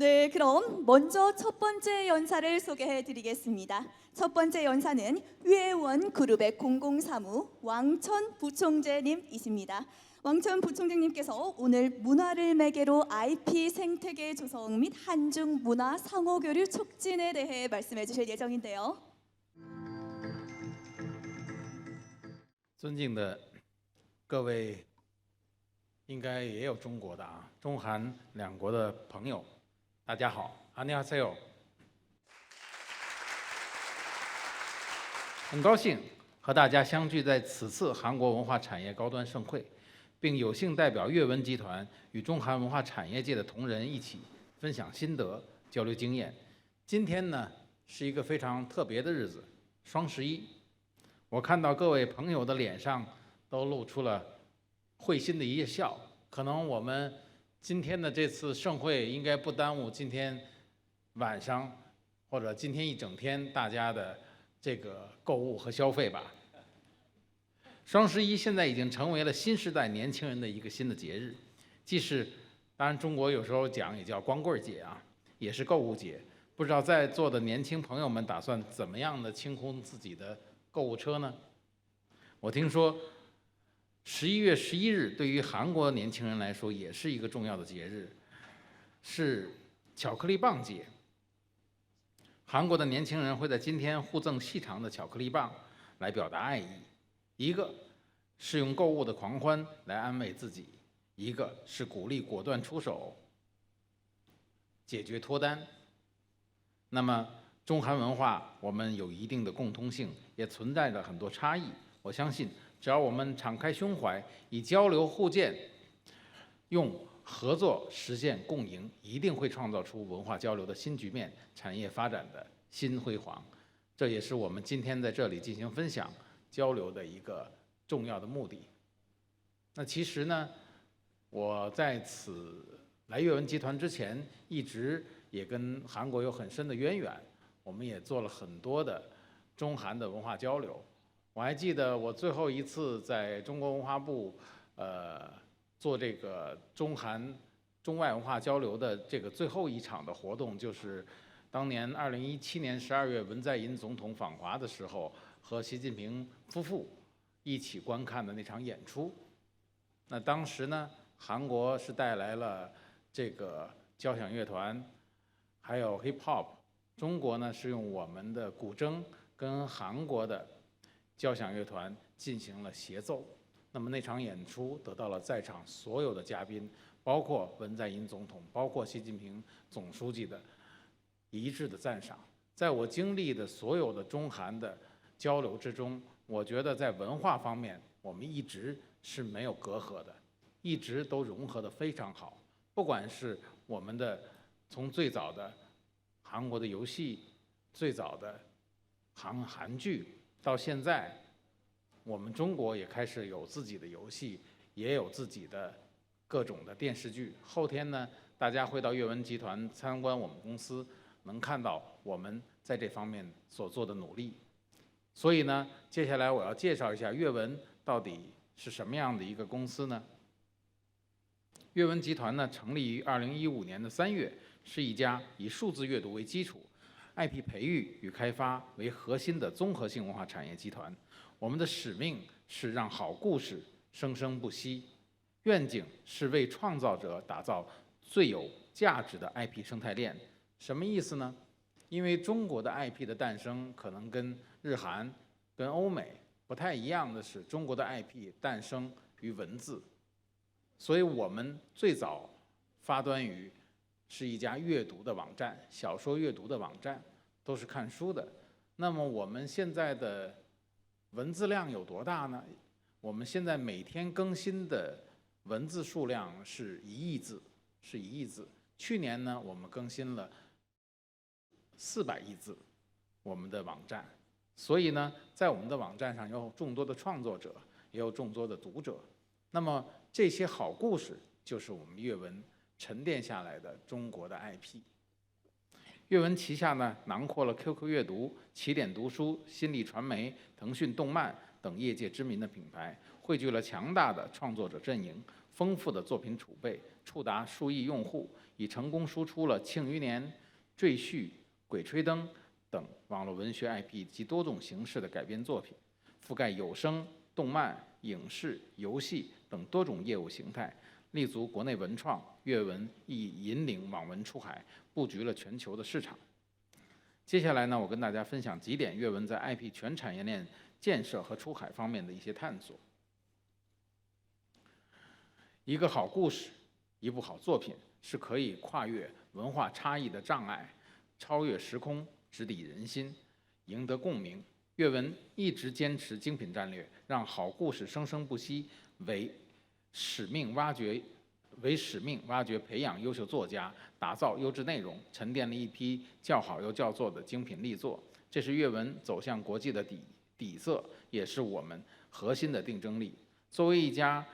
네, 그럼 먼저 첫 번째 연사를 소개해 드리겠습니다. 첫 번째 연사는 유해원 그룹의 공공사무 왕천 부총재님이십니다. 왕천 부총재님께서 오늘 문화를 매개로 IP 생태계 조성 및 한중 문화 상호 교류 촉진에 대해 말씀해 주실 예정인데요. 尊敬的各位，应该也有中国的中韩两国的朋友，大家好，안녕하세요。很高兴和大家相聚在此次韩国文化产业高端盛会，并有幸代表阅文集团与中韩文化产业界的同仁一起分享心得、交流经验。今天呢是一个非常特别的日子，双11。我看到各位朋友的脸上都露出了会心的一笑，可能我们今天的这次盛会应该不耽误今天晚上或者今天一整天大家的这个购物和消费吧。双11现在已经成为了新时代年轻人的一个新的节日，既是当然中国有时候讲也叫光棍节也是购物节。不知道在座的年轻朋友们打算怎么样的清空自己的购物车呢？我听说11月11日对于韩国年轻人来说也是一个重要的节日，是巧克力棒节。韩国的年轻人会在今天互赠细长的巧克力棒来表达爱意，一个是用购物的狂欢来安慰自己，一个是鼓励果断出手解决脱单。那么中韩文化我们有一定的共通性，也存在着很多差异。我相信只要我们敞开胸怀，以交流互鉴，用合作实现共赢，一定会创造出文化交流的新局面，产业发展的新辉煌。这也是我们今天在这里进行分享交流的一个重要的目的。那其实呢，我在此来阅文集团之前，一直也跟韩国有很深的渊源，我们也做了很多的中韩的文化交流。我还记得我最后一次在中国文化部做这个中韩中外文化交流的这个最后一场的活动，就是当年2017年12月文在寅总统访华的时候，和习近平夫妇一起观看的那场演出。那当时呢，韩国是带来了这个交响乐团，还有 hip hop， 中国呢是用我们的古筝跟韩国的交响乐团进行了协奏。那么那场演出得到了在场所有的嘉宾，包括文在寅总统，包括习近平总书记的一致的赞赏。在我经历的所有的中韩的交流之中，我觉得在文化方面我们一直是没有隔阂的，一直都融合得非常好。不管是我们的从最早的韩国的游戏，最早的韩剧，到现在我们中国也开始有自己的游戏，也有自己的各种的电视剧。后天呢，大家会到阅文集团参观我们公司，能看到我们在这方面所做的努力。所以呢，接下来我要介绍一下阅文到底是什么样的一个公司呢？阅文集团呢，成立于2015年的3月，是一家以数字阅读为基础， IP 培育与开发为核心的综合性文化产业集团。我们的使命是让好故事生生不息，愿景是为创造者打造最有价值的 IP 生态链。什么意思呢？因为中国的 IP 的诞生可能跟日韩、跟欧美不太一样的是，中国的 IP 诞生于文字，所以我们最早发端于是一家阅读的网站，小说阅读的网站，都是看书的。那么我们现在的文字量有多大呢？我们现在每天更新的文字数量是1亿字，去年呢，我们更新了400亿字，我们的网站。所以呢，在我们的网站上有众多的创作者，也有众多的读者。那么这些好故事就是我们阅文沉淀下来的中国的 IP。阅文旗下呢，囊括了 QQ 阅读、起点读书、新力传媒、腾讯动漫等业界知名的品牌，汇聚了强大的创作者阵营，丰富的作品储备，触达数亿用户，已成功输出了《庆余年》《赘婿》《鬼吹灯》等网络文学 IP 及多种形式的改编作品，覆盖有声、动漫、影视、游戏等多种业务形态，立足国内文创，阅文亦引领网文出海，布局了全球的市场。接下来呢，我跟大家分享几点阅文在 IP 全产业链建设和出海方面的一些探索。一个好故事，一部好作品是可以跨越文化差异的障碍，超越时空，直抵人心，赢得共鸣。阅文一直坚持精品战略，让好故事生生不息，为使命挖掘，培养优秀作家，打造优质内容，沉淀了一批较好又较做的精品力作。这是阅文走向国际的底色，也是我们核心的竞争力。作为一家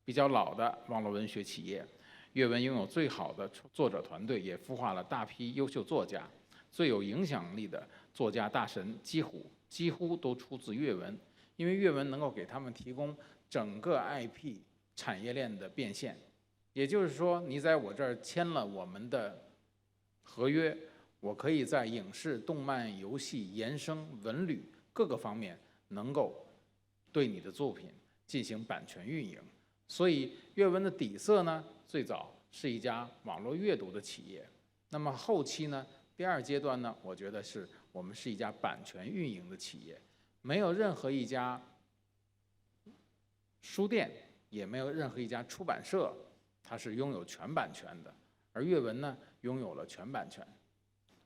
比较老的网络文学企业，阅文拥有最好的作者团队，也孵化了大批优秀作家。最有影响力的作家大神几乎都出自阅文，因为阅文能够给他们提供整个 IP 产业链的变现。也就是说，你在我这儿签了我们的合约，我可以在影视、动漫、游戏、衍生、文旅各个方面能够对你的作品进行版权运营。所以阅文的底色呢，最早是一家网络阅读的企业。那么后期呢，第二阶段呢，我觉得是我们是一家版权运营的企业，没有任何一家书店，也没有任何一家出版社，它是拥有全版权的，而阅文呢，拥有了全版权。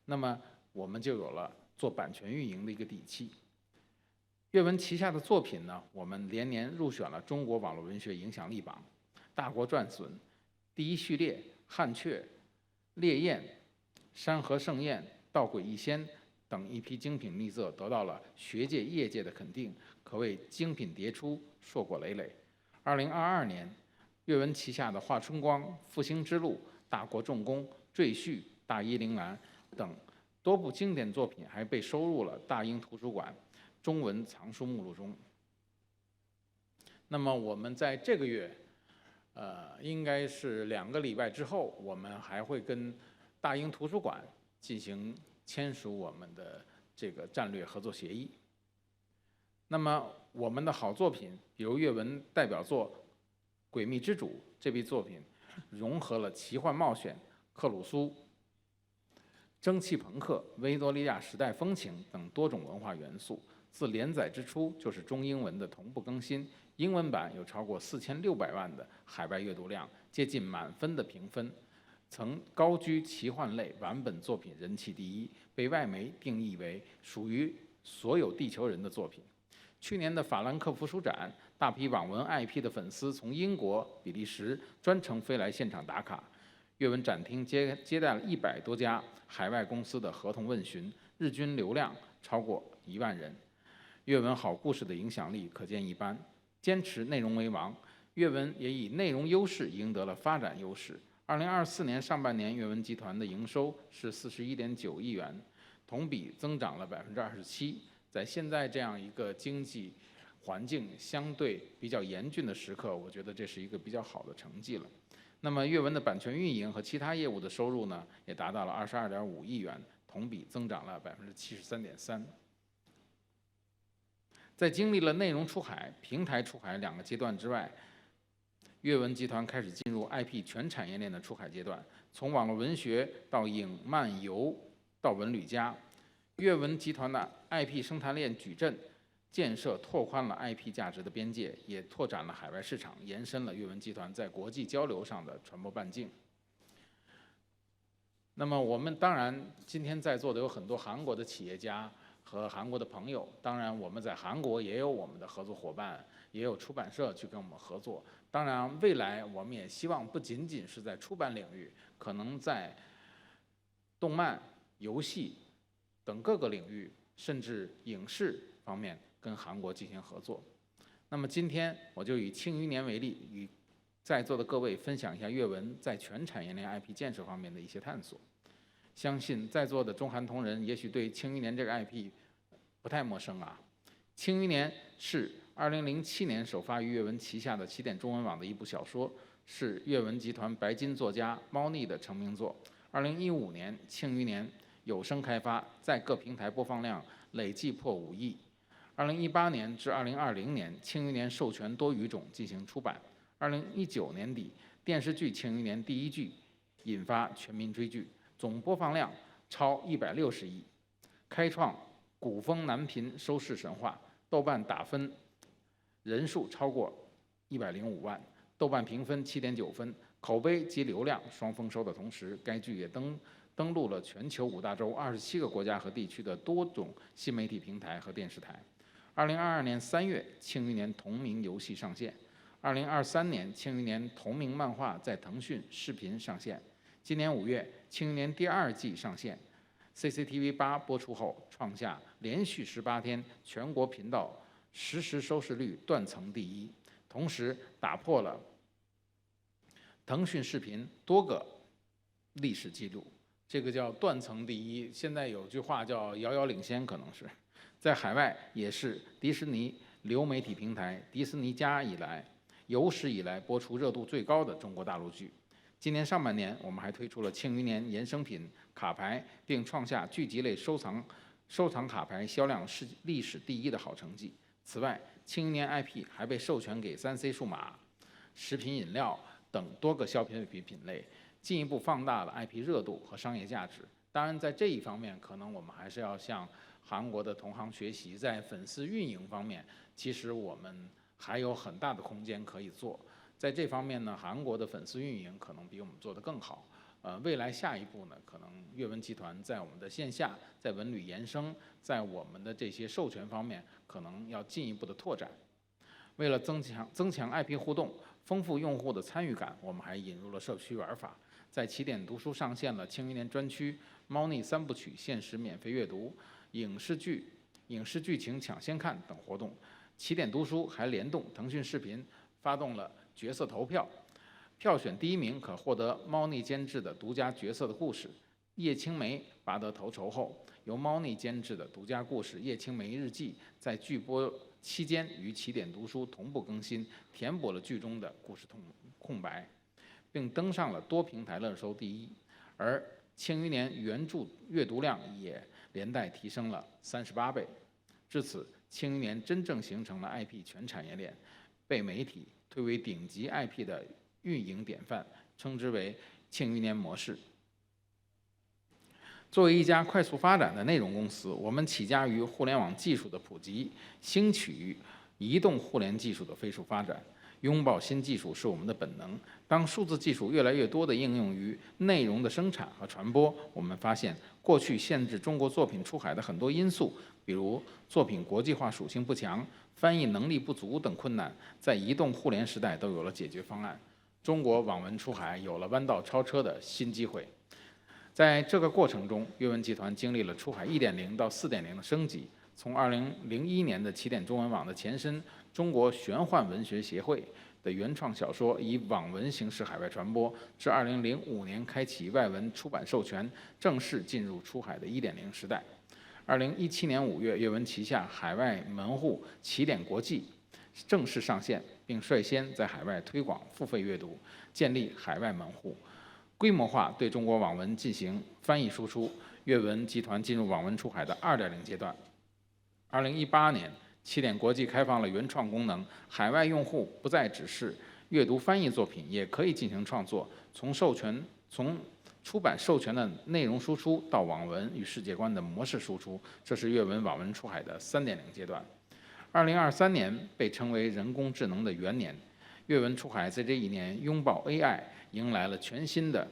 那么我们就有了做版权运营的一个底气。阅文旗下的作品呢，我们连年入选了中国网络文学影响力榜、大国传损、第一序列、汉阙、烈焰、山河盛宴、道诡异仙等一批精品力作，得到了学界业界的肯定，可谓精品迭出，硕果累累。2022年，阅文旗下的《华春光》《复兴之路》《大国重工》《赘婿》《大医铃兰》等多部经典作品还被收入了大英图书馆中文藏书目录中。那么我们在这个月，应该是2个礼拜之后，我们还会跟大英图书馆进行签署我们的这个战略合作协议。那么我们的好作品，比如阅文代表作《诡秘之主》这批作品，融合了奇幻冒险、克鲁苏、蒸汽朋克、维多利亚时代风情等多种文化元素。自连载之初就是中英文的同步更新，英文版有超过4600万的海外阅读量，接近满分的评分，曾高居奇幻类完本作品人气第一，被外媒定义为属于所有地球人的作品。去年的法兰克福书展，大批网文 IP 的粉丝从英国、比利时专程飞来现场打卡。阅文展厅接待了100多家海外公司的合同问询，日均流量超过1万人。阅文好故事的影响力可见一斑，坚持内容为王，阅文也以内容优势赢得了发展优势。2024年上半年，阅文集团的营收是41.9亿元，同比增长了27%。在现在这样一个经济环境相对比较严峻的时刻，我觉得这是一个比较好的成绩了。那么阅文的版权运营和其他业务的收入呢，也达到了22.5亿元，同比增长了73.3%。在经历了内容出海、平台出海2个阶段之外，阅文集团开始进入 IP 全产业链的出海阶段，从网络文学到影漫游到文旅加，阅文集团的 IP 生态链矩阵建设拓宽了 IP 价值的边界，也拓展了海外市场，延伸了阅文集团在国际交流上的传播半径。那么我们当然今天在座的有很多韩国的企业家和韩国的朋友，当然我们在韩国也有我们的合作伙伴，也有出版社去跟我们合作。当然未来我们也希望不仅仅是在出版领域，可能在动漫、游戏等各个领域，甚至影视方面跟韩国进行合作。那么今天我就以庆余年为例，与在座的各位分享一下阅文在全产业链 IP 建设方面的一些探索。相信在座的中韩同仁也许对庆余年这个 IP 不太陌生啊。庆余年是2007年首发于阅文旗下的起点中文网的一部小说，是阅文集团白金作家猫腻的成名作。2015年《庆余年》有声开发，在各平台播放量累计破5亿。2018年至2020年，《庆余年》授权多语种进行出版。2019年底，电视剧《庆余年》第1季引发全民追剧，总播放量超160亿，开创古风男频收视神话。豆瓣打分人数超过105万，豆瓣评分7.9分，口碑及流量双丰收的同时，该剧也登陆了全球5大洲27个国家和地区的多种新媒体平台和电视台。2022年3月，《庆余年》同名游戏上线。2023年，《庆余年》同名漫画在腾讯视频上线。今年5月，《庆余年》第2季上线。CCTV 8播出后，创下连续18天全国频道实时收视率断层第1，同时打破了腾讯视频多个历史记录。这个叫断层第1，现在有句话叫遥遥领先，可能是在海外也是迪士尼流媒体平台迪士尼+有史以来播出热度最高的中国大陆剧。今年上半年，我们还推出了《庆余年》衍生品卡牌，并创下剧集类收藏卡牌销量是历史第1的好成绩。此外，《庆余年》IP 还被授权给3C 数码、食品饮料等多个消费品品类，进一步放大了 IP 热度和商业价值。当然，在这一方面，可能我们还是要向韩国的同行学习，在粉丝运营方面，其实我们还有很大的空间可以做。在这方面呢，韩国的粉丝运营可能比我们做得更好。未来下一步呢，可能阅文集团在我们的线下，在文旅延伸，在我们的这些授权方面，可能要进一步的拓展。为了增强 IP 互动，丰富用户的参与感，我们还引入了社区玩法。在起点读书上线了《庆余年》专区、猫腻3部曲限时免费阅读、影视剧情抢先看等活动。起点读书还联动腾讯视频发动了角色投票，票选第1名可获得猫腻监制的独家角色的故事。叶青梅拔得头筹后，由猫腻监制的独家故事《叶青梅日记》在剧播期间与起点读书同步更新，填补了剧中的故事空白，并登上了多平台热搜第1。而《庆余年》原著阅读量也连带提升了38倍。至此，《庆余年》真正形成了 IP 全产业链，被媒体推为顶级 IP 的运营典范，称之为庆余年模式。作为一家快速发展的内容公司，我们起家于互联网技术的普及，兴起于移动互联技术的飞速发展。拥抱新技术是我们的本能。当数字技术越来越多地应用于内容的生产和传播，我们发现过去限制中国作品出海的很多因素，比如作品国际化属性不强、翻译能力不足等困难，在移动互联时代都有了解决方案。中国网文出海有了弯道超车的新机会。在这个过程中，阅文集团经历了出海1.0到4.0的升级。从2001年的起点中文网的前身中国玄幻文学协会的原创小说以网文形式海外传播，至2005年开启外文出版授权，正式进入出海的1.0时代。2017年5月，阅文旗下海外门户起点国际正式上线，并率先在海外推广付费阅读，建立海外门户，规模化对中国网文进行翻译输出。阅文集团进入网文出海的2.0阶段。2018年，起点国际开放了原创功能，海外用户不再只是阅读翻译作品，也可以进行创作，从出版授权的内容输出到网文与世界观的模式输出，这是阅文网文出海的3.0阶段。2023年被称为人工智能的元年，阅文出海在这一年拥抱 AI， 迎来了全新的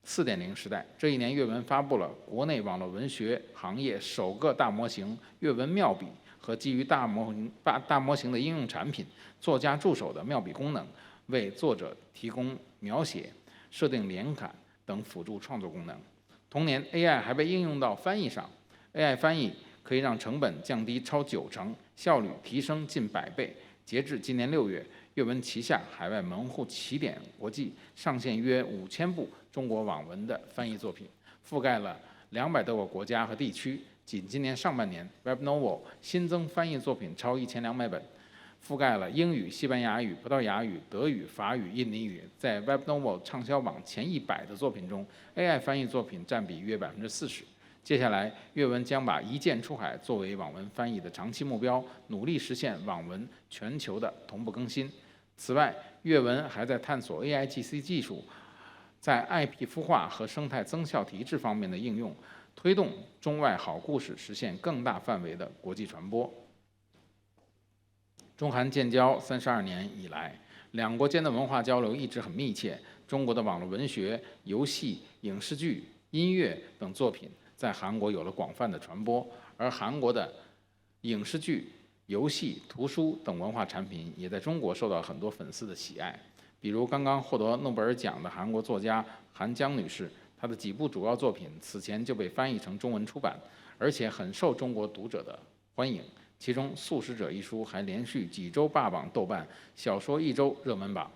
4.0时代。这一年，阅文发布了国内网络文学行业首个大模型阅文妙笔和基于大模型的应用产品作家助手的妙笔功能，为作者提供描写、设定连坎等辅助创作功能。同年 ，AI 还被应用到翻译上 ，AI 翻译可以让成本降低超90%，效率提升近100倍。截至今年6月，阅文旗下海外门户起点国际上线约5000部中国网文的翻译作品，覆盖了200多个国家和地区。仅今年上半年 ，WebNovel 新增翻译作品超1200本，覆盖了英语、西班牙语、葡萄牙语、德语、法语、印尼语。在 Webnovel 畅销榜前100的作品中 ，AI 翻译作品占比约40%。接下来，阅文将把一键出海作为网文翻译的长期目标，努力实现网文全球的同步更新。此外，阅文还在探索 AIGC 技术在 IP 孵化和生态增效提质方面的应用，推动中外好故事实现更大范围的国际传播。中韩建交32年以来，两国间的文化交流一直很密切。中国的网络文学、游戏、影视剧、音乐等作品在韩国有了广泛的传播，而韩国的影视剧、游戏、图书等文化产品也在中国受到很多粉丝的喜爱。比如刚刚获得诺贝尔奖的韩国作家韩江女士，她的几部主要作品此前就被翻译成中文出版，而且很受中国读者的欢迎。其中《素食者》一书还连续几周霸榜豆瓣小说一周热门榜。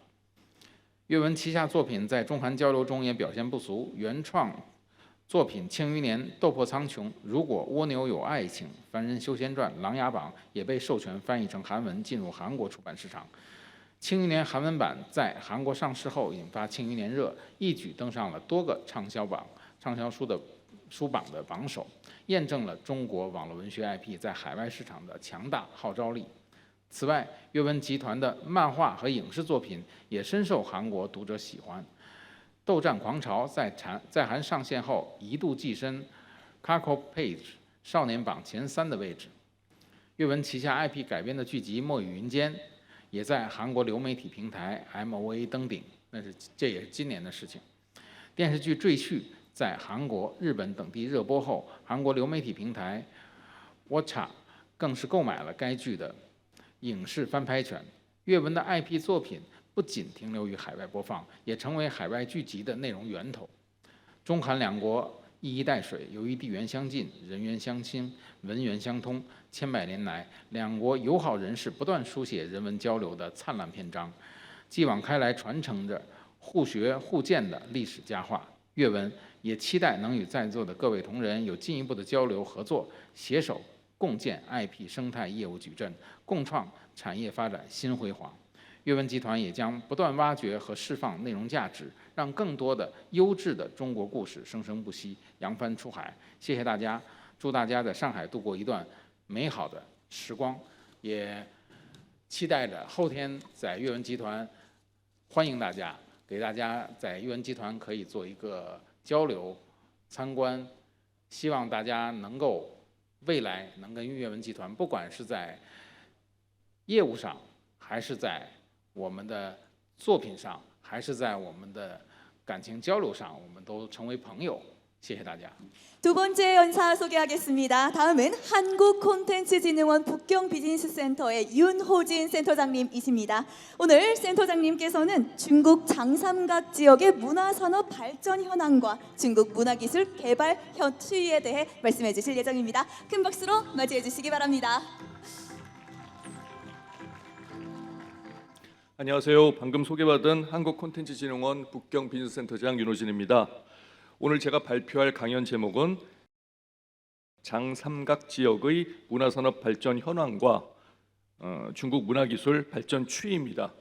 阅文旗下作品在中韩交流中也表现不俗，原创作品《庆余年》《斗破苍穹》《如果蜗牛有爱情》《凡人修仙传》《琅琊榜》也被授权翻译成韩文进入韩国出版市场。《庆余年》韩文版在韩国上市后引发庆余年热，一举登上了多个畅销书榜的榜首，验证了中国网络文学 IP 在海外市场的强大号召力。此外，阅文集团的漫画和影视作品也深受韩国读者喜欢。《斗战狂潮》在韩上线后一度跻身 Kakao Page 少年榜前3的位置。阅文旗下 IP 改编的剧集《墨雨云间》也在韩国流媒体平台 MOA 登顶，这也是今年的事情。电视剧《赘婿》在韩国、日本等地热播后，韩国流媒体平台 Watcha 更是购买了该剧的影视翻拍权。阅文的 IP 作品不仅停留于海外播放，也成为海外剧集的内容源头。中韩两国一衣带水，由于地缘相近、人缘相亲、文源相通，千百年来，两国友好人士不断书写人文交流的灿烂篇章，继往开来传承着互学互鉴的历史佳话。阅文也期待能与在座的各位同仁有进一步的交流合作，携手共建 IP 生态业务矩阵，共创产业发展新辉煌。阅文集团也将不断挖掘和释放内容价值，让更多的优质的中国故事生生不息，扬帆出海。谢谢大家，祝大家在上海度过一段美好的时光，也期待着后天在阅文集团欢迎大家，给大家在阅文集团可以做一个交流参观，希望大家能够未来能跟阅文集团，不管是在业务上，还是在我们的作品上，还是在我们的感情交流上，我们都成为朋友。谢谢大家。 두 번째 연사 소개하겠습니다. 다음은 한국콘텐츠진흥원 북경비즈니스센터의 윤호진 센터장님이십니다. 오늘 센터장님께서는 중국 장삼각 지역의 문화산업 발전 현황과 중국 문화기술 개발 추이에 대해 말씀해 주실 예정입니다. 큰 박수로 맞이해 주시기 바랍니다. 안녕하세요. 방금 소개받은 한국콘텐츠진흥원 북경비즈니스센터장 윤호진입니다. 오늘 제가 발표할 강연 제목은 장삼각 지역의 문화산업 발전 현황과 중국 문화기술 발전 추이입니다.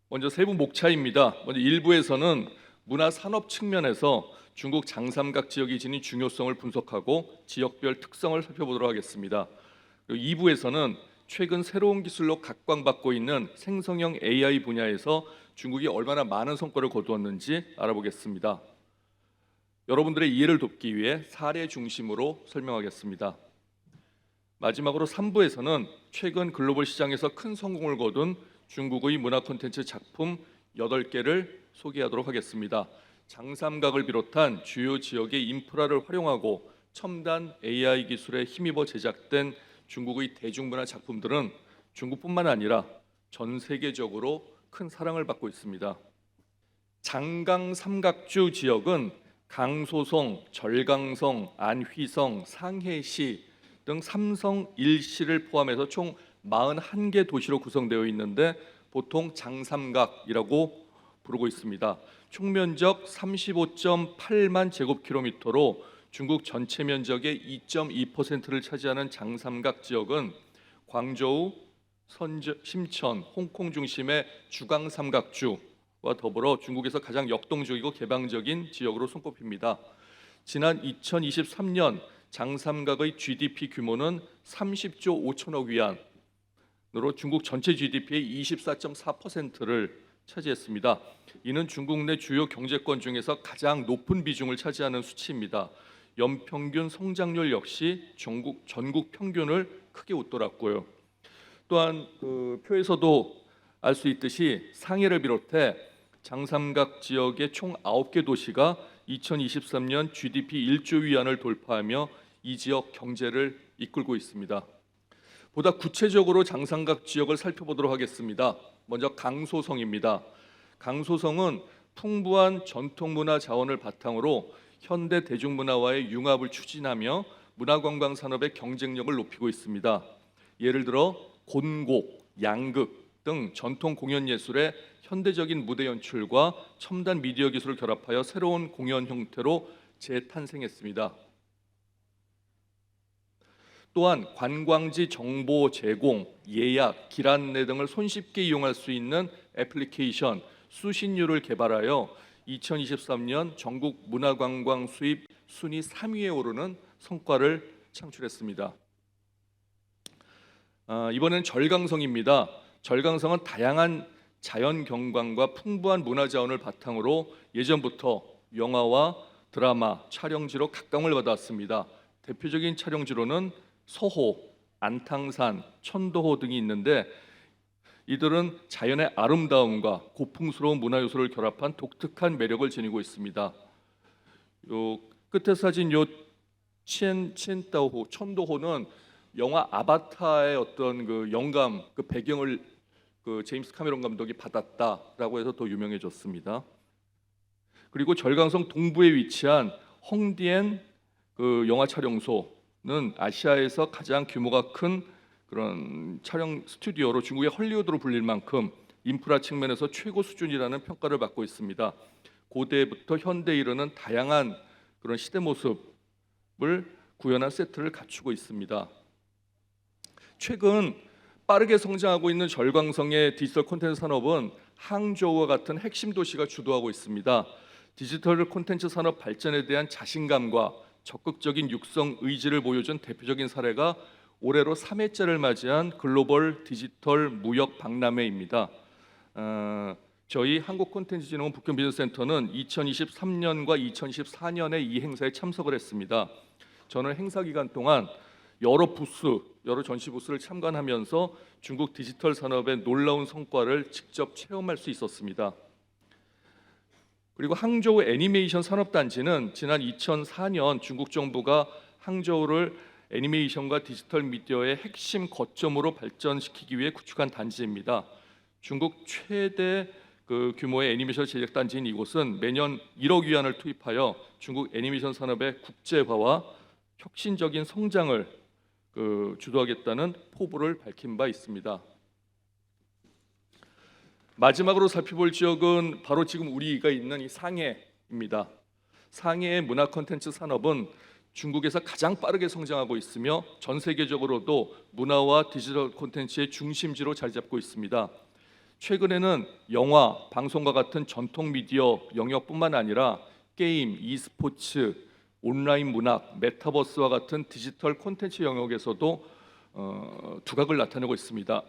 먼저 세부 목차입니다. 먼저 1부에서는 문화산업 측면에서 중국 장삼각 지역이 지닌 중요성을 분석하고 지역별 특성을 살펴보도록 하겠습니다. 그리고 2부에서는 최근 새로운 기술로 각광받고 있는 생성형 AI 분야에서 중국이 얼마나 많은 성과를 거두었는지 알아보겠습니다. 여러분들의 이해를 돕기 위해 사례 중심으로 설명하겠습니다. 마지막으로 3부에서는 최근 글로벌 시장에서 큰 성공을 거둔 중국의 문화 콘텐츠 작품 8개를 소개하도록 하겠습니다. 장삼각을 비롯한 주요 지역의 인프라를 활용하고 첨단 AI 기술에 힘입어 제작된 중국의 대중문화 작품들은 중국뿐만 아니라 전 세계적으로 큰 사랑을 받고 있습니다. 장강 삼각주 지역은 강소성, 절강성, 안휘성, 상해시 등 삼성 1시를 포함해서 총 41개 도시로 구성되어 있는데 보통 장삼각이라고 부르고 있습니다. 총면적 35.8만 제곱킬로미터로 중국 전체 면적의 2.2%를 차지하는 장삼각 지역은 광저우, 심천, 홍콩 중심의 주강 삼각주와 더불어 중국에서 가장 역동적이고 개방적인 지역으로 손꼽힙니다. 지난 2023년 장삼각의 GDP 규모는 30조 5천억 위안으로 중국 전체 GDP의 24.4%를 차지했습니다. 이는 중국 내 주요 경제권 중에서 가장 높은 비중을 차지하는 수치입니다. 연평균 성장률 역시 전국 평균을 크게 웃돌았고요. 또한 그 표에서도 알 수 있듯이 상해를 비롯해 장삼각 지역의 총 9개 도시가 2023년 GDP 1조 위안을 돌파하며 이 지역 경제를 이끌고 있습니다. 보다 구체적으로 장삼각 지역을 살펴보도록 하겠습니다. 먼저 강소성입니다. 강소성은 풍부한 전통문화 자원을 바탕으로 현대 대중문화와의 융합을 추진하며 문화관광 산업의 경쟁력을 높이고 있습니다. 예를 들어 곤곡, 양극 등 전통 공연 예술의 현대적인 무대 연출과 첨단 미디어 기술을 결합하여 새로운 공연 형태로 재탄생했습니다. 또한 관광지 정보 제공, 예약, 길 안내 등을 손쉽게 이용할 수 있는 애플리케이션 수신유를 개발하여 2023년 전국 문화관광 수입 순위 3위에 오르는 성과를 창출했습니다. 이번엔 절강성입니다. 절강성은 다양한 자연 경관과 풍부한 문화 자원을 바탕으로 예전부터 영화와 드라마 촬영지로 각광을 받았습니다. 대표적인 촬영지로는 서호, 안탕산, 천도호 등이 있는데 이들은 자연의 아름다움과 고풍스러운 문화 요소를 결합한 독특한 매력을 지니고 있습니다. 요 끝에 사진 요 천도호는 영화 아바타의 어떤 그 영감, 그 배경을 그 제임스 카메론 감독이 받았다라고 해서 더 유명해졌습니다. 그리고 절강성 동부에 위치한 헝디엔 그 영화 촬영소는 아시아에서 가장 규모가 큰 그런 촬영 스튜디오로 중국의 헐리우드로 불릴 만큼 인프라 측면에서 최고 수준이라는 평가를 받고 있습니다. 고대부터 현대에 이르는 다양한 그런 시대 모습을 구현한 세트를 갖추고 있습니다. 최근 빠르게 성장하고 있는 절강성의 디지털 콘텐츠 산업은 항저우와 같은 핵심 도시가 주도하고 있습니다. 디지털 콘텐츠 산업 발전에 대한 자신감과 적극적인 육성 의지를 보여준 대표적인 사례가 올해로 3회째를 맞이한 글로벌 디지털 무역 박람회입니다. 저희 한국콘텐츠진흥원 북경비즈센터는 2023년과 2024년에 이 행사에 참석을 했습니다. 저는 행사 기간 동안 여러 전시 부스를 참관하면서 중국 디지털 산업의 놀라운 성과를 직접 체험할 수 있었습니다. 그리고 항저우 애니메이션 산업단지는 지난 2004년 중국 정부가 항저우를 애니메이션과 디지털 미디어의 핵심 거점으로 발전시키기 위해 구축한 단지입니다. 중국 최대 규모의 애니메이션 제작 단지인 이곳은 매년 1억 위안을 투입하여 중국 애니메이션 산업의 국제화와 혁신적인 성장을 주도하겠다는 포부를 밝힌 바 있습니다. 마지막으로 살펴볼 지역은 바로 지금 우리가 있는 이 상해입니다. 상해의 문화 콘텐츠 산업은 중국에서 가장 빠르게 성장하고 있으며 전 세계적으로도 문화와 디지털 콘텐츠의 중심지로 자리 잡고 있습니다. 최근에는 영화, 방송과 같은 전통 미디어 영역뿐만 아니라 게임, e스포츠, 온라인 문학, 메타버스와 같은 디지털 콘텐츠 영역에서도 두각을 나타내고 있습니다.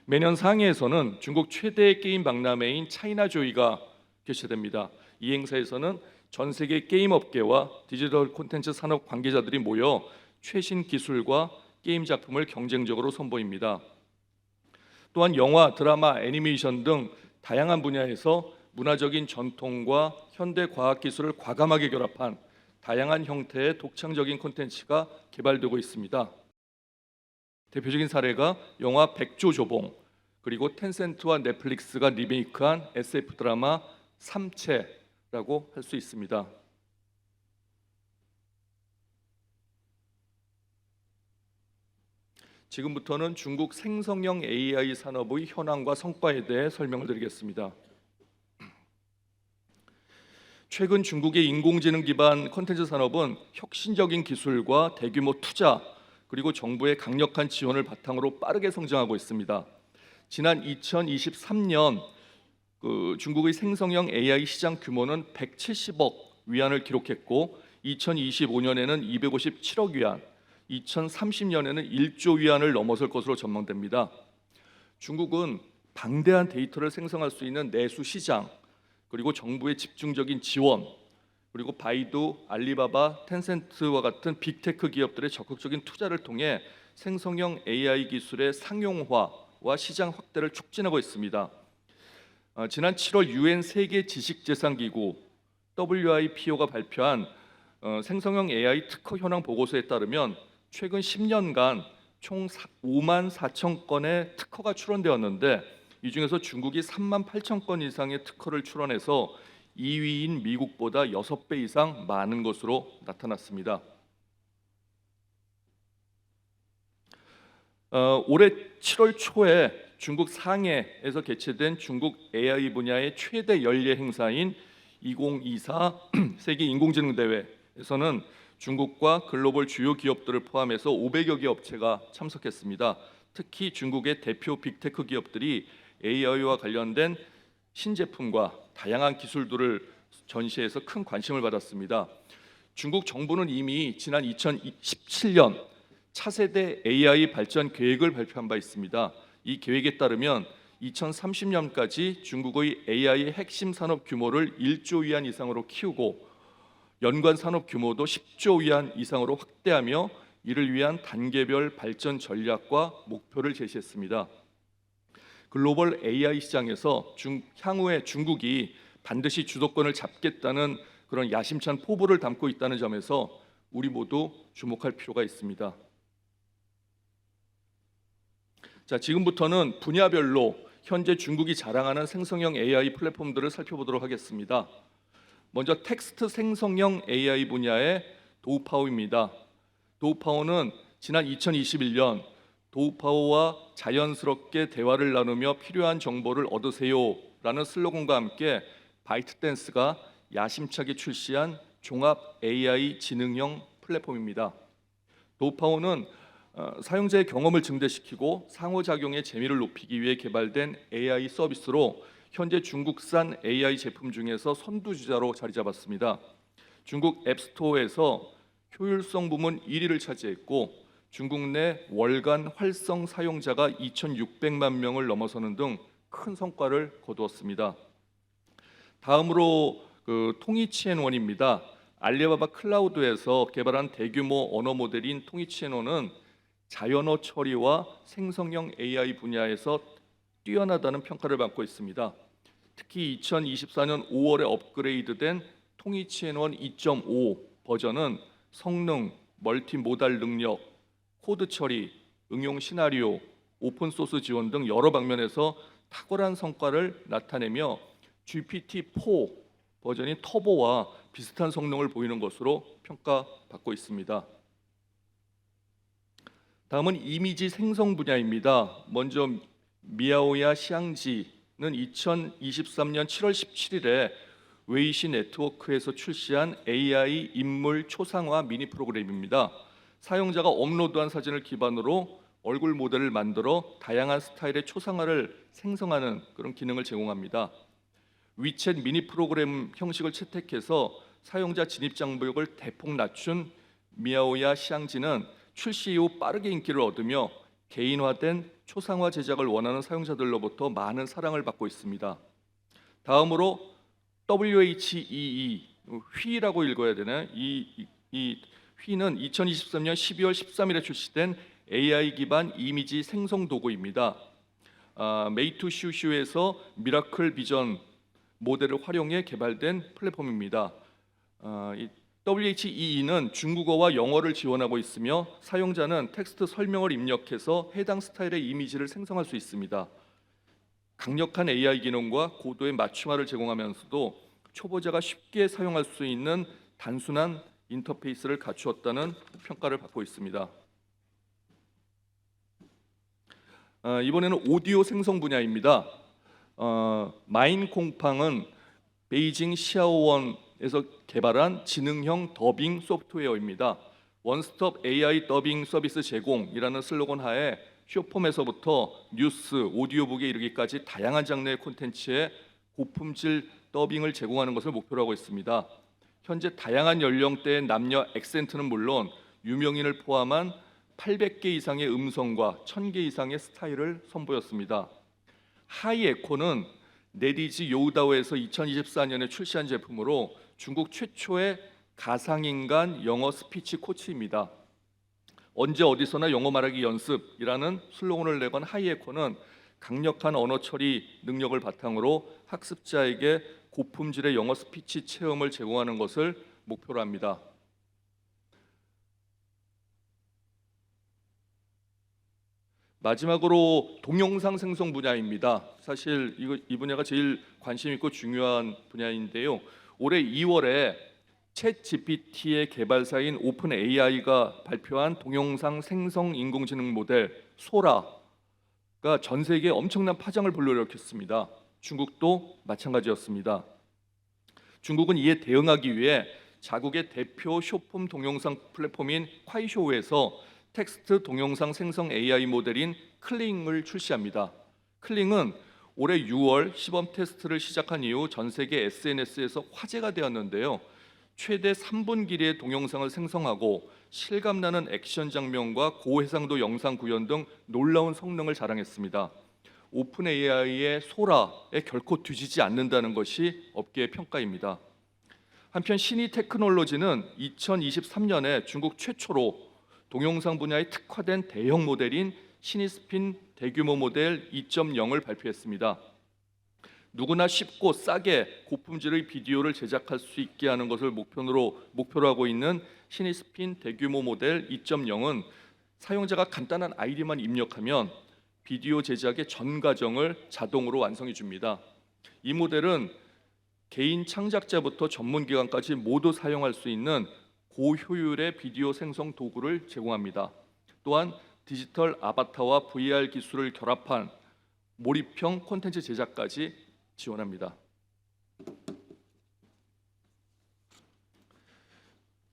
매년 상해에서는 중국 최대의 게임 박람회인 차이나조이가 개최됩니다. 이 행사에서는 전 세계 게임 업계와 디지털 콘텐츠 산업 관계자들이 모여 최신 기술과 게임 작품을 경쟁적으로 선보입니다. 또한 영화, 드라마, 애니메이션 등 다양한 분야에서 문화적인 전통과 현대 과학 기술을 과감하게 결합한 다양한 형태의 독창적인 콘텐츠가 개발되고 있습니다. 대표적인 사례가 영화 백조조봉, 그리고 텐센트와 넷플릭스가 리메이크한 SF 드라마 삼체라고 할 수 있습니다. 지금부터는 중국 생성형 AI 산업의 현황과 성과에 대해 설명을 드리겠습니다. 최근 중국의 인공지능 기반 콘텐츠 산업은 혁신적인 기술과 대규모 투자 그리고 정부의 강력한 지원을 바탕으로 빠르게 성장하고 있습니다. 지난 2023년 중국의 생성형 AI 시장 규모는 170억 위안을 기록했고 2025년에는 257억 위안, 2030년에는 1조 위안을 넘어설 것으로 전망됩니다. 중국은 방대한 데이터를 생성할 수 있는 내수 시장, 그리고 정부의 집중적인 지원, 그리고 바이두, 알리바바, 텐센트와 같은 빅테크 기업들의 적극적인 투자를 통해 생성형 AI 기술의 상용화와 시장 확대를 촉진하고 있습니다. 지난 7월 유엔 세계 지식재산기구 WIPO가 발표한 생성형 AI 특허 현황 보고서에 따르면 최근 10년간 총 5만 4천 건의 특허가 출원되었는데 이 중에서 중국이 3만 8천 건 이상의 특허를 출원해서 2위인 미국보다 6배 이상 많은 것으로 나타났습니다. 올해 7월 초에 중국 상해에서 개최된 중국 AI 분야의 최대 연례 행사인 2024 세계 인공지능 대회에서는 중국과 글로벌 주요 기업들을 포함해서 500여 개 업체가 참석했습니다. 특히 중국의 대표 빅테크 기업들이 AI와 관련된 신제품과 다양한 기술들을 전시해서 큰 관심을 받았습니다. 중국 정부는 이미 지난 2017년 차세대 AI 발전 계획을 발표한 바 있습니다. 이 계획에 따르면 2030년까지 중국의 AI 핵심 산업 규모를 1조 위안 이상으로 키우고 연관 산업 규모도 10조 위안 이상으로 확대하며 이를 위한 단계별 발전 전략과 목표를 제시했습니다. 글로벌 AI 시장에서 향후에 중국이 반드시 주도권을 잡겠다는 그런 야심찬 포부를 담고 있다는 점에서 우리 모두 주목할 필요가 있습니다. 자, 지금부터는 분야별로 현재 중국이 자랑하는 생성형 AI 플랫폼들을 살펴보도록 하겠습니다. 먼저 텍스트 생성형 AI 분야의 도우파오입니다. 도우파오는 지난 2021년 도우파오와 자연스럽게 대화를 나누며 필요한 정보를 얻으세요라는 슬로건과 함께 바이트댄스가 야심차게 출시한 종합 AI 지능형 플랫폼입니다. 도우파오는 사용자의 경험을 증대시키고 상호작용의 재미를 높이기 위해 개발된 AI 서비스로 현재 중국산 AI 제품 중에서 선두주자로 자리 잡았습니다. 중국 앱스토어에서 효율성 부문 1위를 차지했고 중국 내 월간 활성 사용자가 2,600만 명을 넘어서는 등 큰 성과를 거두었습니다. 다음으로 통이치앤원입니다. 알리바바 클라우드에서 개발한 대규모 언어 모델인 통이치앤원은 자연어 처리와 생성형 AI 분야에서 뛰어나다는 평가를 받고 있습니다. 특히 2024년 5월에 업그레이드된 통이치앤원 2.5 버전은 성능, 멀티모달 능력, 코드 처리, 응용 시나리오, 오픈소스 지원 등 여러 방면에서 탁월한 성과를 나타내며 GPT-4 버전인 터보와 비슷한 성능을 보이는 것으로 평가받고 있습니다. 다음은 이미지 생성 분야입니다. 먼저 미야오야 샹지는 2023년 7월 17일에 웨이시 네트워크에서 출시한 AI 인물 초상화 미니 프로그램입니다. 사용자가 업로드한 사진을 기반으로 얼굴 모델을 만들어 다양한 스타일의 초상화를 생성하는 그런 기능을 제공합니다. 위챗 미니 프로그램 형식을 채택해서 사용자 진입 장벽을 대폭 낮춘 미야오야 샹지는 출시 이후 빠르게 인기를 얻으며 개인화된 초상화 제작을 원하는 사용자들로부터 많은 사랑을 받고 있습니다. 다음으로 WHEE, 휘라고 읽어야 되나요? 이 휘는 2023년 12월 13일에 출시된 AI 기반 이미지 생성 도구입니다. 메이투 슈슈에서 미라클 비전 모델을 활용해 개발된 플랫폼입니다. WHEE는 중국어와 영어를 지원하고 있으며 사용자는 텍스트 설명을 입력해서 해당 스타일의 이미지를 생성할 수 있습니다. 강력한 AI 기능과 고도의 맞춤화를 제공하면서도 초보자가 쉽게 사용할 수 있는 단순한 인터페이스를 갖추었다는 평가를 받고 있습니다. 이번에는 오디오 생성 분야입니다. 마인콩팡은 베이징 시아오원에서 개발한 지능형 더빙 소프트웨어입니다. 원스톱 AI 더빙 서비스 제공이라는 슬로건 하에 쇼폼에서부터 뉴스, 오디오북에 이르기까지 다양한 장르의 콘텐츠에 고품질 더빙을 제공하는 것을 목표로 하고 있습니다. 현재 다양한 연령대의 남녀 액센트는 물론 유명인을 포함한 800개 이상의 음성과 1000개 이상의 스타일을 선보였습니다. 하이에코는 네디지 요우다오에서 2024년에 출시한 제품으로 중국 최초의 가상인간 영어 스피치 코치입니다. 언제 어디서나 영어 말하기 연습이라는 슬로건을 내건 하이에코는 강력한 언어 처리 능력을 바탕으로 학습자에게 고품질의 영어 스피치 체험을 제공하는 것을 목표로 합니다. 마지막으로 동영상 생성 분야입니다. 사실 이 분야가 제일 관심 있고 중요한 분야인데요. 올해 2월에 챗 GPT의 개발사인 오픈 AI가 발표한 동영상 생성 인공지능 모델 소라가 전 세계에 엄청난 파장을 불러일으켰습니다. 중국도 마찬가지였습니다. 중국은 이에 대응하기 위해 자국의 대표 쇼폼 동영상 플랫폼인 쿠아이쇼우에서 텍스트 동영상 생성 AI 모델인 클링을 출시합니다. 클링은 올해 6월 시범 테스트를 시작한 이후 전 세계 SNS에서 화제가 되었는데요. 최대 3분 길이의 동영상을 생성하고 실감나는 액션 장면과 고해상도 영상 구현 등 놀라운 성능을 자랑했습니다. 오픈 AI의 소라에 결코 뒤지지 않는다는 것이 업계의 평가입니다. 한편 신이 테크놀로지는 2023년에 중국 최초로 동영상 분야에 특화된 대형 모델인 신이스핀 대규모 모델 2.0을 발표했습니다. 누구나 쉽고 싸게 고품질의 비디오를 제작할 수 있게 하는 것을 목표로 하고 있는 신이스핀 대규모 모델 2.0은 사용자가 간단한 아이디만 입력하면 비디오 제작의 전 과정을 자동으로 완성해 줍니다. 이 모델은 개인 창작자부터 전문기관까지 모두 사용할 수 있는 고효율의 비디오 생성 도구를 제공합니다. 또한 디지털 아바타와 VR 기술을 결합한 몰입형 콘텐츠 제작까지 지원합니다.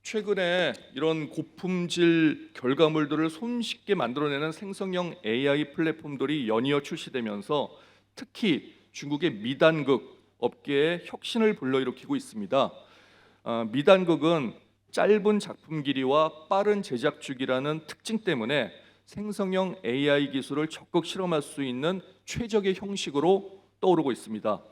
최근에 이런 고품질 결과물들을 손쉽게 만들어내는 생성형 AI 플랫폼들이 연이어 출시되면서 특히 중국의 미단극 업계에 혁신을 불러일으키고 있습니다. 미단극은 짧은 작품 길이와 빠른 제작 주기라는 특징 때문에 생성형 AI 기술을 적극 실험할 수 있는 최적의 형식으로 떠오르고 있습니다.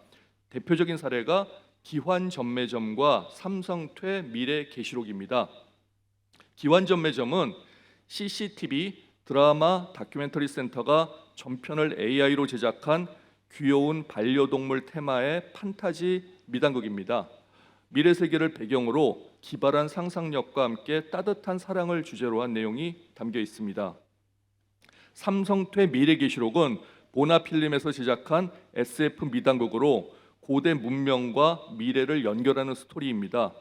대표적인 사례가 기환전매점과 삼성퇴 미래계시록입니다. 기환전매점은 CCTV 드라마 다큐멘터리 센터가 전편을 AI로 제작한 귀여운 반려동물 테마의 판타지 미단극입니다. 미래 세계를 배경으로 기발한 상상력과 함께 따뜻한 사랑을 주제로 한 내용이 담겨 있습니다. 삼성퇴 미래계시록은 보나필름에서 제작한 SF 미단극으로 고대 문명과 미래를 연결하는 스토리입니다.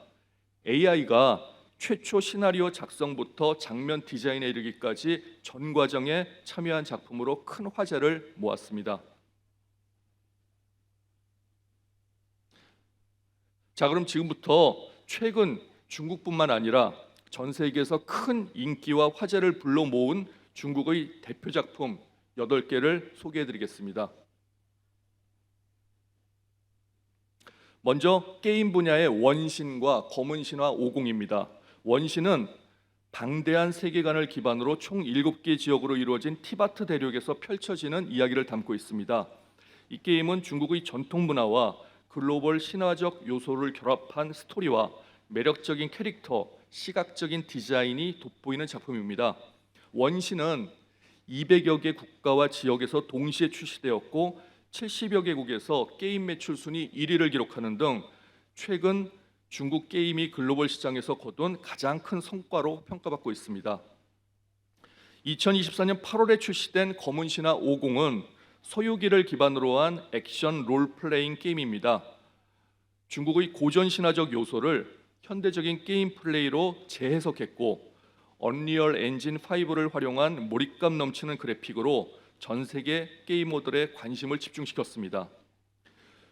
AI가 최초 시나리오 작성부터 장면 디자인에 이르기까지 전 과정에 참여한 작품으로 큰 화제를 모았습니다. 자, 그럼 지금부터 최근 중국뿐만 아니라 전 세계에서 큰 인기와 화제를 불러 모은 중국의 대표 작품 8개를 소개해 드리겠습니다. 먼저 게임 분야의 원신과 검은 신화 50입니다. 원신은 방대한 세계관을 기반으로 총 7개 지역으로 이루어진 티바트 대륙에서 펼쳐지는 이야기를 담고 있습니다. 이 게임은 중국의 전통 문화와 글로벌 신화적 요소를 결합한 스토리와 매력적인 캐릭터, 시각적인 디자인이 돋보이는 작품입니다. 원신은 200여 개 국가와 지역에서 동시에 출시되었고 70여 개국에서 게임 매출 순위 1위를 기록하는 등 최근 중국 게임이 글로벌 시장에서 거둔 가장 큰 성과로 평가받고 있습니다. 2024년 8월에 출시된 검은 신화 50은 서유기를 기반으로 한 액션 롤플레잉 게임입니다. 중국의 고전 신화적 요소를 현대적인 게임 플레이로 재해석했고 언리얼 엔진 5를 활용한 몰입감 넘치는 그래픽으로 전 세계 게이머들의 관심을 집중시켰습니다.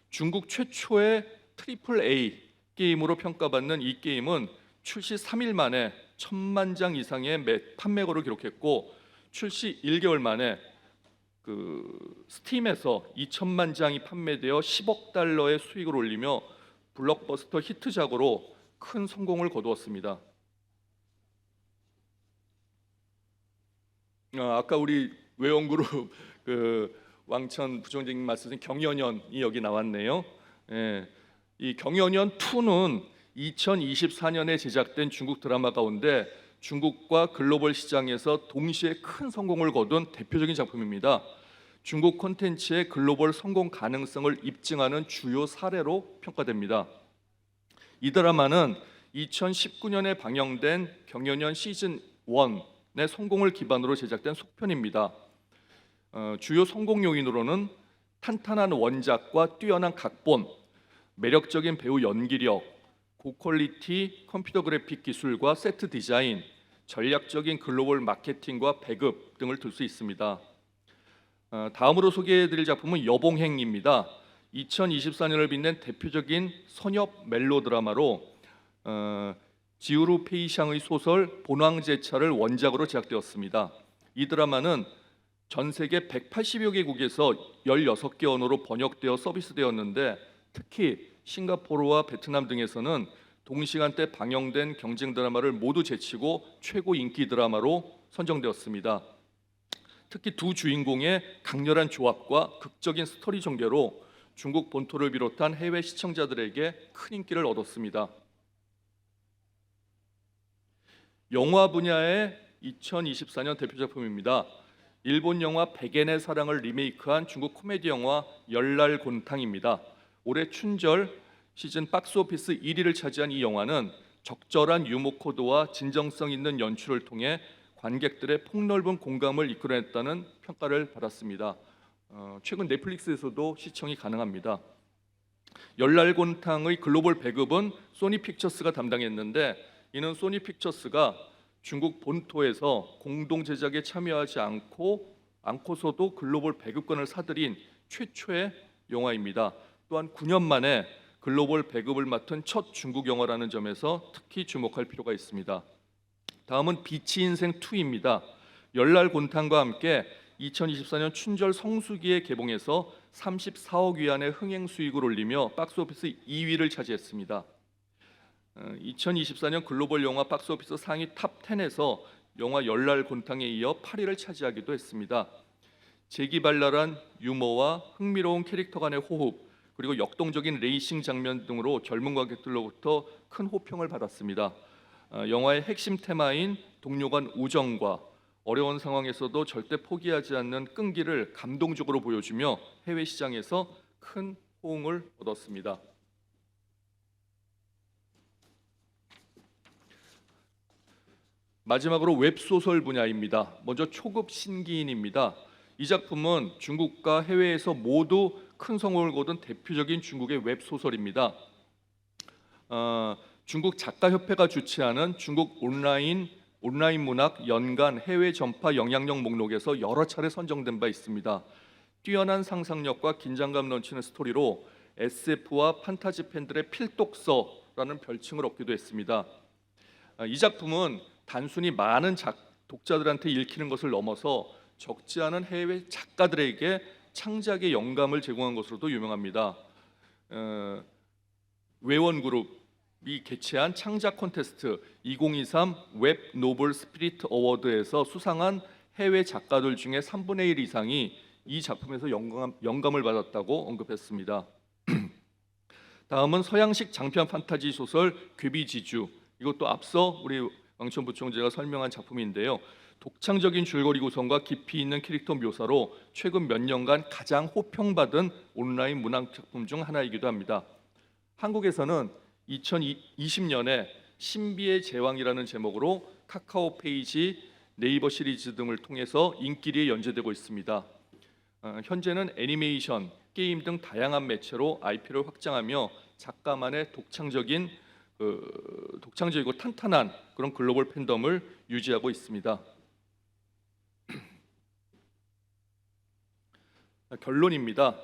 중국 최초의 트리플 A 게임으로 평가받는 이 게임은 출시 3일 만에 1000만 장 이상의 판매고를 기록했고 출시 1개월 만에 스팀에서 2000만 장이 판매되어 10억 달러의 수익을 올리며 블록버스터 히트작으로 큰 성공을 거두었습니다. 아까 우리 외원그룹 왕천 부총재님 말씀하신 경연연이 여기 나왔네요. 예, 이 경연연 2는 2024년에 제작된 중국 드라마 가운데 중국과 글로벌 시장에서 동시에 큰 성공을 거둔 대표적인 작품입니다. 중국 콘텐츠의 글로벌 성공 가능성을 입증하는 주요 사례로 평가됩니다. 이 드라마는 2019년에 방영된 경연연 시즌 1의 성공을 기반으로 제작된 속편입니다. 주요 성공 요인으로는 탄탄한 원작과 뛰어난 각본, 매력적인 배우 연기력, 고퀄리티 컴퓨터 그래픽 기술과 세트 디자인, 전략적인 글로벌 마케팅과 배급 등을 들 수 있습니다. 다음으로 소개해드릴 작품은 여봉행입니다. 2024년을 빛낸 대표적인 선협 멜로 드라마로 지우루 페이샹의 소설 본왕제차를 원작으로 제작되었습니다. 이 드라마는 전 세계 180여 개국에서 16개 언어로 번역되어 서비스되었는데 특히 싱가포르와 베트남 등에서는 동시간대 방영된 경쟁 드라마를 모두 제치고 최고 인기 드라마로 선정되었습니다. 특히 두 주인공의 강렬한 조합과 극적인 스토리 전개로 중국 본토를 비롯한 해외 시청자들에게 큰 인기를 얻었습니다. 영화 분야의 2024년 대표 작품입니다. 일본 영화 백엔의 사랑을 리메이크한 중국 코미디 영화 열날곤탕입니다. 올해 춘절 시즌 박스오피스 1위를 차지한 이 영화는 적절한 유머 코드와 진정성 있는 연출을 통해 관객들의 폭넓은 공감을 이끌어냈다는 평가를 받았습니다. 최근 넷플릭스에서도 시청이 가능합니다. 열날곤탕의 글로벌 배급은 소니 픽처스가 담당했는데 이는 소니 픽처스가 중국 본토에서 공동 제작에 참여하지 않고서도 글로벌 배급권을 사들인 최초의 영화입니다. 또한 9년 만에 글로벌 배급을 맡은 첫 중국 영화라는 점에서 특히 주목할 필요가 있습니다. 다음은 비치 인생 2입니다. 열날곤탕과 함께 2024년 춘절 성수기에 개봉해서 34억 위안의 흥행 수익을 올리며 박스오피스 2위를 차지했습니다. 2024년 글로벌 영화 박스오피스 상위 탑 10에서 영화 열날곤탕에 이어 8위를 차지하기도 했습니다. 재기발랄한 유머와 흥미로운 캐릭터 간의 호흡, 그리고 역동적인 레이싱 장면 등으로 젊은 관객들로부터 큰 호평을 받았습니다. 영화의 핵심 테마인 동료 간 우정과 어려운 상황에서도 절대 포기하지 않는 끈기를 감동적으로 보여주며 해외 시장에서 큰 호응을 얻었습니다. 마지막으로 웹소설 분야입니다. 먼저 초급 신기인입니다. 이 작품은 중국과 해외에서 모두 큰 성공을 거둔 대표적인 중국의 웹소설입니다. 중국 작가협회가 주최하는 중국 온라인 문학 연간 해외 전파 영향력 목록에서 여러 차례 선정된 바 있습니다. 뛰어난 상상력과 긴장감 넘치는 스토리로 SF와 판타지 팬들의 필독서라는 별칭을 얻기도 했습니다. 이 작품은 단순히 많은 독자들한테 읽히는 것을 넘어서 적지 않은 해외 작가들에게 창작의 영감을 제공한 것으로도 유명합니다. 외원그룹이 개최한 창작 콘테스트 2023 웹 노블 스피릿 어워드에서 수상한 해외 작가들 중에 3분의 1 이상이 이 작품에서 영감을 받았다고 언급했습니다. 다음은 서양식 장편 판타지 소설 괴비지주, 이것도 앞서 우리 왕천 부총재가 설명한 작품인데요. 독창적인 줄거리 구성과 깊이 있는 캐릭터 묘사로 최근 몇 년간 가장 호평받은 온라인 문학 작품 중 하나이기도 합니다. 한국에서는 2020년에 신비의 제왕이라는 제목으로 카카오 페이지, 네이버 시리즈 등을 통해서 인기리에 연재되고 있습니다. 현재는 애니메이션, 게임 등 다양한 매체로 IP를 확장하며 작가만의 독창적이고 탄탄한 그런 글로벌 팬덤을 유지하고 있습니다. 결론입니다.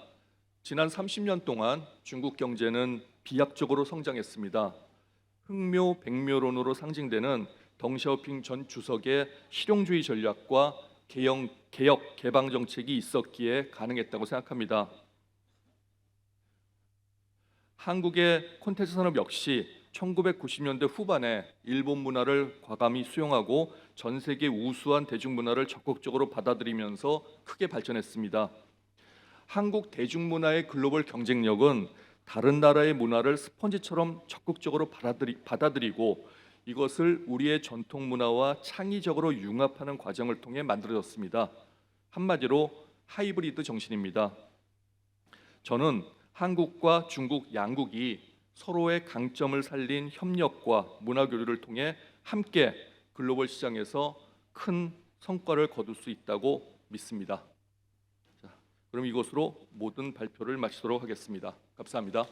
지난 30년 동안 중국 경제는 비약적으로 성장했습니다. 흥묘, 백묘론으로 상징되는 덩샤오핑 전 주석의 실용주의 전략과 개혁 개방 정책이 있었기에 가능했다고 생각합니다. 한국의 콘텐츠 산업 역시 1990년대 후반에 일본 문화를 과감히 수용하고 전 세계 우수한 대중문화를 적극적으로 받아들이면서 크게 발전했습니다. 한국 대중문화의 글로벌 경쟁력은 다른 나라의 문화를 스펀지처럼 적극적으로 받아들이고 이것을 우리의 전통 문화와 창의적으로 융합하는 과정을 통해 만들어졌습니다. 한마디로 하이브리드 정신입니다. 저는 한국과 중국 양국이 서로의 강점을 살린 협력과 문화 교류를 통해 함께 글로벌 시장에서 큰 성과를 거둘 수 있다고 믿습니다. 자, 그럼 이것으로 모든 발표를 마치도록 하겠습니다. 감사합니다.